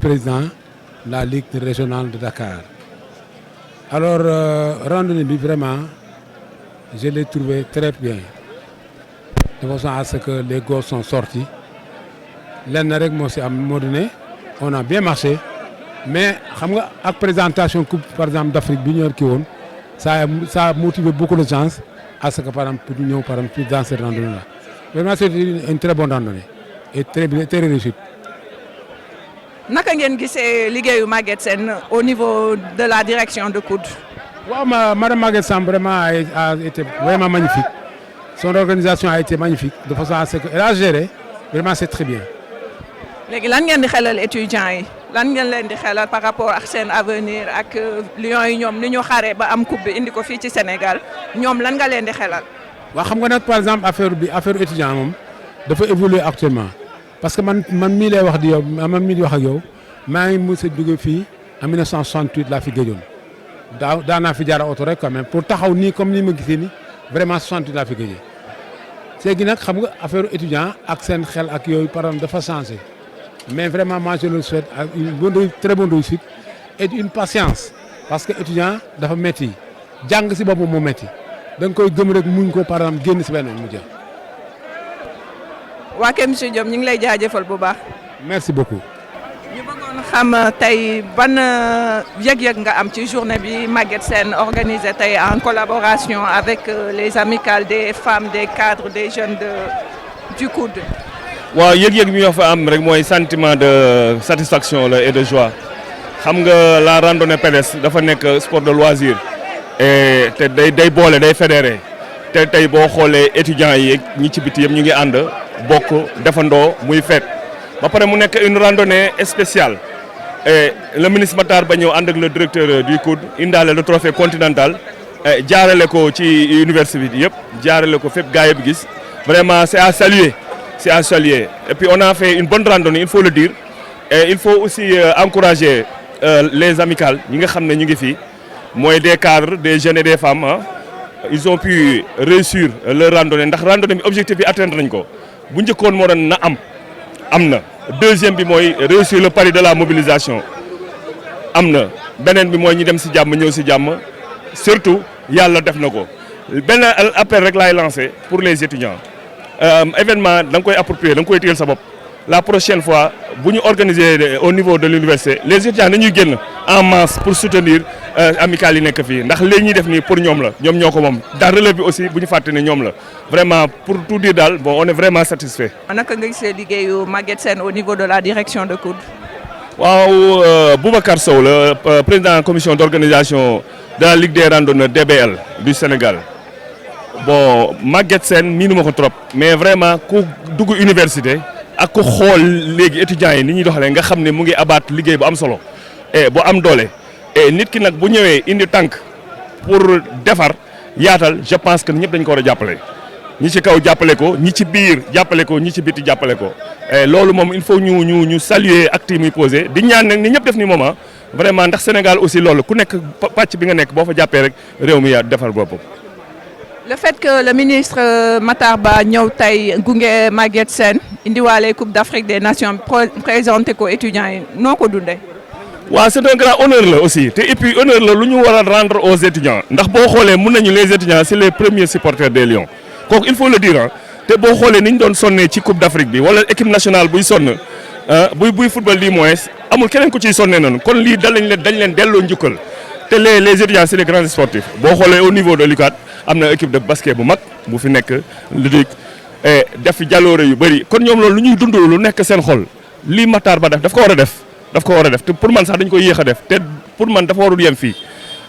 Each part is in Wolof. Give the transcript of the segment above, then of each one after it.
président de la Ligue régionale de Dakar. Alors, randonnée, vraiment, je l'ai trouvé très bien. De façon à ce que les gosses sont sortis. L'année, on a bien marché. Mais, la présentation Coupe, par exemple, d'Afrique, ça a motivé beaucoup de gens à ce que, par exemple, nous dans cette randonnée-là. Vraiment, c'est une très bonne randonnée et très réussie. Naka ngeen gisee liggéeyu Maguette Sène au niveau de la direction de COUD. Wow, Madame Maguette Sène vraiment a été vraiment magnifique. Son organisation a été magnifique de façon à ce qu'elle a géré. Vraiment, c'est très bien. Léegi lan ngeen di xelal étudiants yi lan ngeen leen di xelal par rapport ak seen avenir ak Lions yi ñoom ni ñu xaree ba am coupe bi indi ko fii ci Sénégal ñoom lan nga leen di xelal. waaw xam nga nag par exemple affaire étudiant moom dafa évoluer actuellement parce que man mii lay wax di yow man mii di wax ak yow maa ngi mos a jóge fii en 1968 laa fi géejoon daan naa fi jaar oto rek quand même pour taxaw nii comme ni ma gisee nii vraiment 68 laa fi géejee léegi nag xam nga affaire étudiant ak seen xel ak yooyu par exemple dafa changé mais vraiment moi je le souhaite une très bonne réussite et une patience parce que étudiant dafa métti jàng si boppam moo métti da nga koy gëm rek muñ ko par exemple génn si benn mu jeex. waa kay monsieur Diop ñu ngi lay jaajëfal bu baax. merci beaucoup. ñu bëggoon xam tey ban yëg-yëg nga am ci journée bi Maguette Sène organisée tey en collaboration avec les amicales des femmes des cadres des jeunes du COUD. waaw yëg-yëg bi ñoo fa am rek mooy sentiment de satisfaction la et de joie xam nga la randonnée pédestre dafa nekk sport de loisir et te day boole day fédéré te tey boo xoolee étudiants yi ñi ci biti yëpp ñu ngi ànd bokk defandoo muy fête ba pare mu nekk une randonnée spéciale et le ministre Matar Ba ñëw ànd ak le directeur du COUD indaale le trophée continental jaarale ko ci université bi yëpp jaarale ko fépp gaa yi bi gis vraiment c'est à saluer. C'est à saluer. Et puis on a fait une bonne randonnée, il faut le dire. Et il faut aussi encourager les amicales, moi des cadres, des jeunes et des femmes. Hein. Ils ont pu réussir leur randonnée. Ndax randonnée bi objectif bi atteindre nañ ko. Bu ñëkkon mo doon na amna. Deuxième bi moy réussir le pari de la mobilisation. Amna. Benen bi moy ñi dem ci jamm ñew ci jamm. Surtout yalla def nako. Ben appel rek lay lancer pour les étudiants. Événement da nga koy approprier da nga koy téyel sa bopp la prochaine fois bu ñu organiser au niveau de l'université les étudiants dañuy génn en masse pour soutenir amicales yi nekk fii ndax léegi ñuy def nii pour ñoom la ñoom ñoo ko moom dans relève bi aussi bu ñu fàtte ne ñoom la vraiment pour tout dire daal bon on est vraiment satisfait. naka nga gisee liggéeyu Maguette Sène au niveau de la direction de COUD. waaw Boubacar Sow la président de la commission d'organisation de la Ligue des randonneurs DBL du Sénégal. Bon Maguette Sène miinuma ko trop mais vraiment ku dugg université ak ku xool léegi étudiants yi ni ñuy doxalee nga xam ne mu ngi abaat liggéey bu am solo et bu am doole et nit ki nag bu ñëwee indi tànk pour defar yaatal je pense que ñëpp dañ ko war a jàppale ñi ci kaw jàppale ko ñi ci biir jàppale ko ñi ci biti jàppale ko et loolu moom il faut ñu saluer acte yi muy posé di ñaan nag ni ñëpp def ni moment vraiment ndax Sénégal aussi loolu ku nekk pàcc bi nga nekk boo fa jàppee rek réew mi yaa defar boppam. Le fait que le ministre Matar Ba ñëw tey gunge Maguette Sène indiwaale Coupe d'Afrique des Nations présenté ko étudiants yi noo ko dundee. waaw c'est un grand honneur là aussi te et puis honneur la lu ñu war a rendre aux étudiants ndax boo xoolee mun nañu les étudiants c'est les premiers supporters des Lions kooku il faut le dire ah te boo xoolee ni ñu doon sonnee ci Coupe d'Afrique bi wala équipe nationale buy sonn buy football du moins amul keneen ku ciy sonnee noonu kon lii dañ leen delloo njukkal te les étudiants c'est les grands sportifs boo xoolee au niveau de l'UCAD am na équipe de basket bu mag bu fi nekk Ludic def fi jàlloore yu bëri kon ñoom loolu lu ñuy dund lu nekk seen xol lii Matar Ba daf ko war a def te pour man sax dañ koy yéex a def te pour man dafa warul yem fii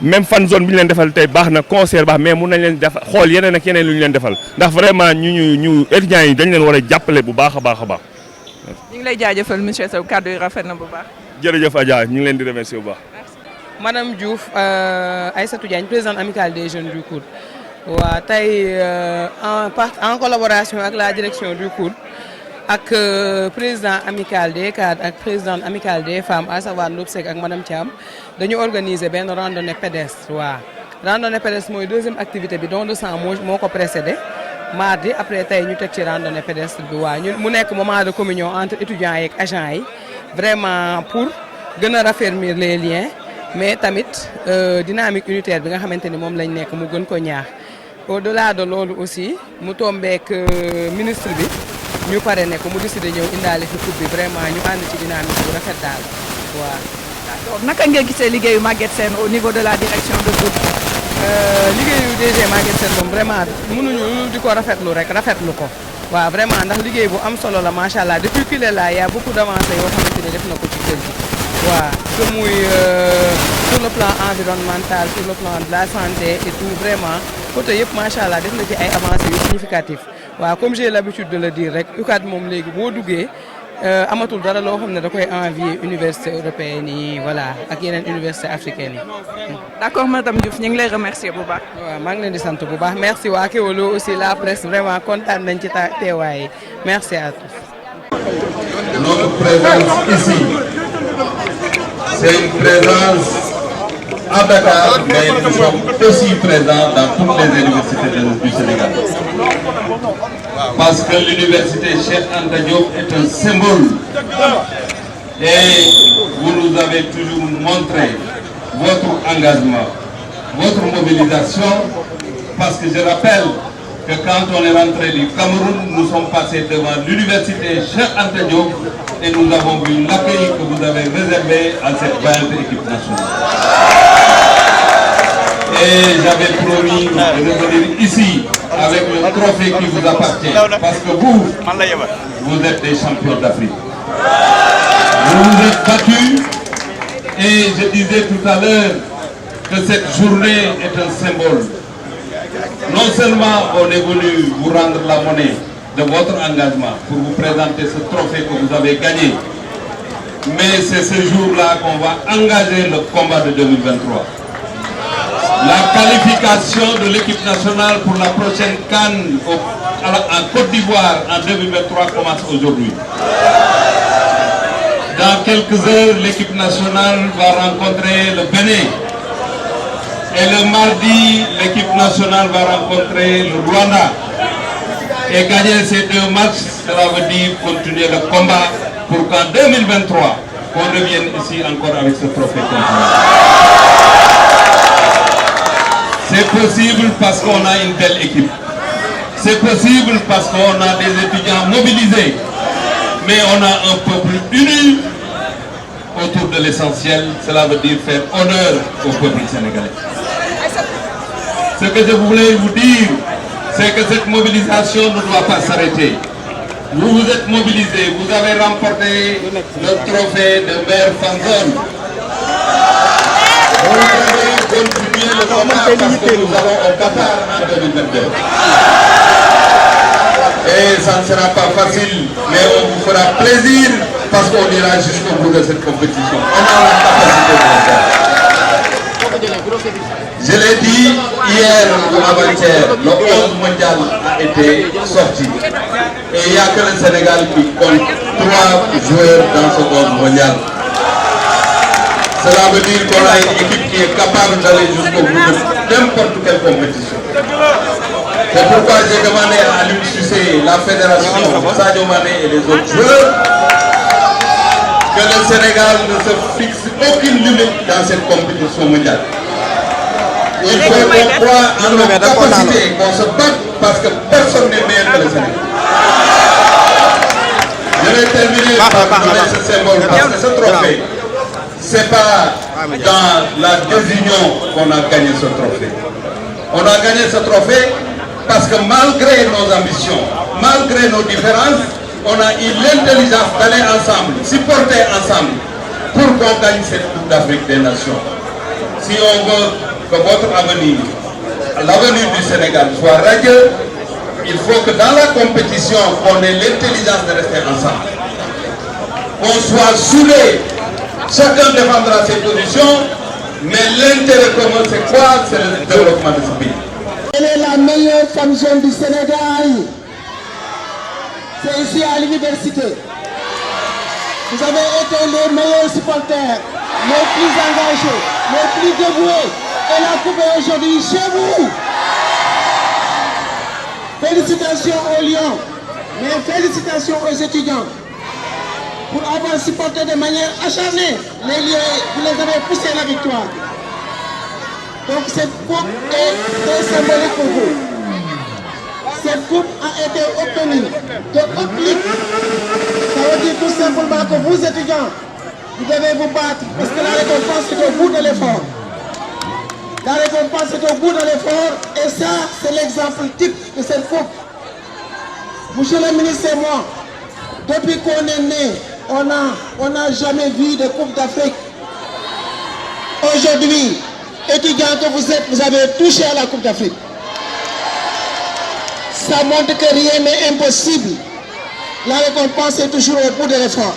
même fan zone bi ñu leen defal tey baax na concert baax mais mun nañ leen def xool yeneen ak yeneen lu ñu leen defal ndax vraiment ñu étudiants yi dañ leen war a jàppale bu baax a baax a baax. ñu ngi lay jaajëfal monsieur Sow kàddu yi rafet na bu baax. jërëjëf Adja ñu ngi leen di remercier bu baax. Madame Diouf Aïssatou Diagne présidente amicale des jeunes du COUD. waaw tey en collaboration avec la direction du COUD ak président amical des cadres ak présidente amicale des femmes à savoir Lopsek ak madame Thiam dañu organiser benn randonnée pédestre waaw randonnée pédestre mooy deuxième activité bi don de sang moo ko précédé mardi après tey ñu teg ci randonnée pédestre bi waaw mu nekk moment de communion entre étudiants yi ak agents yi vraiment pour gën a raffermir les liens mais tamit dynamique unitaire bi nga xamante ni moom lañ nekk mu gën ko ñaax au-delà de loolu aussi mu tombeek ministre bi ñu pare ne ko mu décidé ñëw indaale fi coupe bi vraiment ñu ànd ci dynamique bu rafet daal waaw. d'accord naka nga gisee liggéeyu Maguette Sène au niveau de la direction de groupe. liggéeyu DG Maguette Sène moom vraiment mënuñu di ko rafetlu rek rafetlu ko waaw vraiment ndax liggéey bu am solo la macha allah depuis qu'il est là y a beaucoup d'avancées yoo xamante ni def na ko ci kër gi waaw que muy sur le plan environnemental sur le plan de la santé et tout vraiment côté yëpp macha allah def na ci ay avancées yu significatif waaw comme j'ai l'habitude de le dire rek UCAD moom léegi boo duggee amatul dara loo xam ne da koy envier université européenne yi voilà ak yeneen université africaine yi. d'accord madame Diouf ñu ngi lay remercier bu baax. waaw maa ngi leen di sant bu baax merci waa Kewoulo aussi la presse vraiment kontaan nañ ci teewaay yi merci à tous. Notre présence ici, c'est une présence à Dakar, mais nous sommes aussi présents dans toutes les universités du Sénégal. Parce que l'université Cheikh Anta Diop est un symbole. Et vous nous avez toujours montré votre engagement, votre mobilisation, parce que je rappelle que quand on est rentré du Cameroun, nous sommes passés devant l'université Cheikh Anta Diop et nous avons vu l'accueil que vous avez réservé à cette vaillante équipe nationale. Et j'avais promis de revenir ici avec le trophée qui vous appartient, parce que vous êtes des champions d'Afrique. Vous vous êtes battus et je disais tout à l'heure que cette journée est un symbole. Non seulement on est venu vous rendre la monnaie de votre engagement pour vous présenter ce trophée que vous avez gagné, mais c'est ce jour-là qu'on va engager le combat de 2023. La qualification de l'équipe nationale pour la prochaine CAN en Côte d'Ivoire en 2023 commence aujourd'hui. Dans quelques heures, l'équipe nationale va rencontrer le Bénin. Et le mardi, l'équipe nationale va rencontrer le Rwanda. Et gagner ces deux matchs, cela veut dire continuer le combat pour qu'en 2023, on revienne ici encore avec ce trophée. C'est possible parce qu'on a une belle équipe. C'est possible parce qu'on a des étudiants mobilisés. Mais on a un peuple uni autour de l'essentiel. Cela veut dire faire honneur au peuple sénégalais. Ce que je voulais vous dire, c'est que cette mobilisation ne doit pas s'arrêter. Vous vous êtes mobilisés, vous avez remporté le trophée de maire Fanzone. Vous avez continué le combat parce que nous avons au Qatar en 2022. Et ça ne sera pas facile, mais on vous fera plaisir parce qu'on ira jusqu'au bout de cette compétition. On a la capacité de le faire. Je l'ai dit hier ou avant-hier, le 11 mondial a été sorti. Et il n'y a que le Sénégal qui compte 3 joueurs dans ce 11 mondial. Cela veut dire qu'on a une équipe qui est capable d'aller jusqu'au bout de n'importe quelle compétition. C'est pourquoi j'ai demandé à l'UCC, la fédération, Sadio Mané et les autres joueurs, que le Sénégal ne se fixe aucune limite dans cette compétition mondiale. Il faut qu'on croie en nos capacités, qu'on se batte parce que personne n'est meilleur que le Sénégal. Je vais terminer par donner ce symbole parce que ce trophée, c'est pas dans la désunion qu'on a gagné ce trophée. On a gagné ce trophée parce que malgré nos ambitions, malgré nos différences, on a eu l'intelligence d'aller ensemble, supporter ensemble pour qu'on gagne cette Coupe d'Afrique des Nations. Si on veut que votre avenir, l'avenir du Sénégal soit radieux, il faut que dans la compétition, on ait l'intelligence de rester ensemble. Qu'on soit soudés, chacun défendra ses positions, mais l'intérêt commun c'est quoi? C'est le développement de ce pays. Elle est la meilleure femme jeune du Sénégal. C'est ici à l'université. Vous avez été les meilleurs supporters, les plus engagés, les plus dévoués. Et la coupe est aujourd'hui chez vous. Félicitations aux Lions, mais félicitations aux étudiants. pour avoir supporté de manière acharnée les Lions, vous les avez poussés à la victoire. Donc cette coupe est très symbolique pour vous. Cette coupe a été obtenue de haute ligue. Ça veut dire tout simplement que vous, étudiants, vous devez vous battre parce que la récompense est au bout de l'effort. La récompense est au bout de l'effort et ça, c'est l'exemple type de cette coupe. Monsieur le ministre et moi, depuis qu'on est né, on n'a jamais vu de Coupe d'Afrique. Aujourd'hui, étudiants que vous êtes, vous avez touché à la Coupe d'Afrique. Ça montre que rien n'est impossible. La récompense est toujours au bout de l'effort.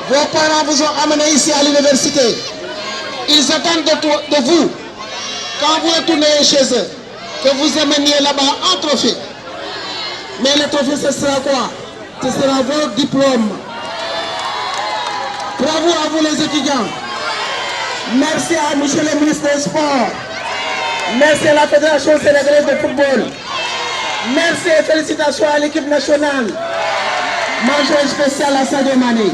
Vos parents vous ont amené ici à l'université. Ils attendent de vous, quand vous retournez chez eux, que vous ameniez là-bas un trophée. Mais le trophée, ce sera quoi? Ce sera vos diplômes. Bravo à vous les étudiants. Merci à monsieur le ministre des Sports. Merci à la Fédération sénégalaise de football. Merci et félicitations à l'équipe nationale. Mention spéciale à Sadio Mané.